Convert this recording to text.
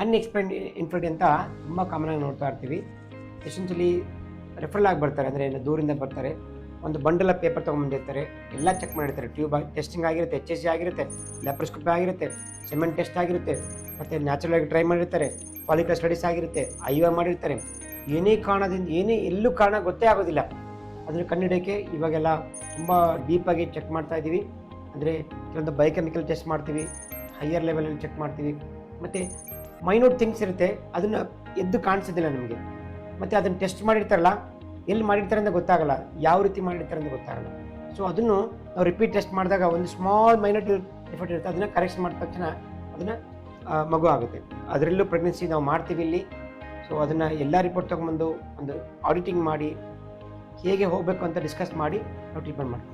Unexplained infertility ಅಂತ ತುಂಬ ಕಾಮನಾಗಿ ನೋಡ್ತಾ ಇರ್ತೀವಿ. ಎಸೆನ್ಷಿಯಲಿ ರೆಫರಲ್ ಆಗಿ ಬರ್ತಾರೆ, ಅಂದರೆ ದೂರಿಂದ ಬರ್ತಾರೆ, ಒಂದು ಬಂಡಲ್ ಆಫ್ ಪೇಪರ್ ತೊಗೊಂಡ್ಬಂದಿರ್ತಾರೆ, ಎಲ್ಲ ಚೆಕ್ ಮಾಡಿರ್ತಾರೆ. ಟ್ಯೂಬ್ ಟೆಸ್ಟಿಂಗ್ ಆಗಿರುತ್ತೆ, HSG ಆಗಿರುತ್ತೆ, ಲ್ಯಾಪ್ರೋಸ್ಕೋಪಿ ಆಗಿರುತ್ತೆ, ಸೆಮೆಂಟ್ ಟೆಸ್ಟ್ ಆಗಿರುತ್ತೆ, ಮತ್ತು ನ್ಯಾಚುರಲ್ ಆಗಿ ಟ್ರೈ ಮಾಡಿರ್ತಾರೆ, ಫಾಲಿಕಲ್ ಸ್ಟಡೀಸ್ ಆಗಿರುತ್ತೆ, IUI ಮಾಡಿರ್ತಾರೆ. ಏನೇ ಕಾರಣದಿಂದ ಎಲ್ಲೂ ಕಾರಣ ಗೊತ್ತೇ ಆಗೋದಿಲ್ಲ. ಅದನ್ನು ಕಂಡುಹಿಡಿಯೋಕ್ಕೆ ಇವಾಗೆಲ್ಲ ತುಂಬ ಡೀಪಾಗಿ ಚೆಕ್ ಮಾಡ್ತಾ ಇದ್ದೀವಿ. ಅಂದರೆ ಕೆಲವೊಂದು ಬಯೋಕೆಮಿಕಲ್ ಟೆಸ್ಟ್ ಮಾಡ್ತೀವಿ, ಹೈಯರ್ ಲೆವೆಲಲ್ಲಿ ಚೆಕ್ ಮಾಡ್ತೀವಿ, ಮತ್ತು ಮೈನ್ಯೂಟ್ ಥಿಂಗ್ಸ್ ಇರುತ್ತೆ, ಅದನ್ನು ಎದ್ದು ಕಾಣಿಸೋದಿಲ್ಲ ನಮಗೆ. ಮತ್ತು ಅದನ್ನು ಟೆಸ್ಟ್ ಮಾಡಿರ್ತಾರಲ್ಲ, ಎಲ್ಲಿ ಮಾಡಿರ್ತಾರೆ ಅಂತ ಗೊತ್ತಾಗಲ್ಲ, ಯಾವ ರೀತಿ ಮಾಡಿರ್ತಾರೆ ಅಂತ ಗೊತ್ತಾಗಲ್ಲ. ಸೊ ಅದನ್ನು ನಾವು ರಿಪೀಟ್ ಟೆಸ್ಟ್ ಮಾಡಿದಾಗ ಒಂದು ಸ್ಮಾಲ್ ಮೈನ್ಯೂಟ್ ಡಿಫೆಕ್ಟ್ ಇರುತ್ತೆ, ಅದನ್ನು ಕರೆಕ್ಷನ್ ಮಾಡಿದ ತಕ್ಷಣ ಅದನ್ನು ಮಗು ಆಗುತ್ತೆ. ಅದರಲ್ಲೂ ಪ್ರೆಗ್ನೆನ್ಸಿ ನಾವು ಮಾಡ್ತೀವಿ ಇಲ್ಲಿ. ಸೊ ಅದನ್ನು ಎಲ್ಲ ರಿಪೋರ್ಟ್ ತೊಗೊಂಬಂದು ಒಂದು ಆಡಿಟಿಂಗ್ ಮಾಡಿ ಹೇಗೆ ಹೋಗಬೇಕು ಅಂತ ಡಿಸ್ಕಸ್ ಮಾಡಿ ನಾವು ಟ್ರೀಟ್ಮೆಂಟ್ ಮಾಡ್ತೀವಿ.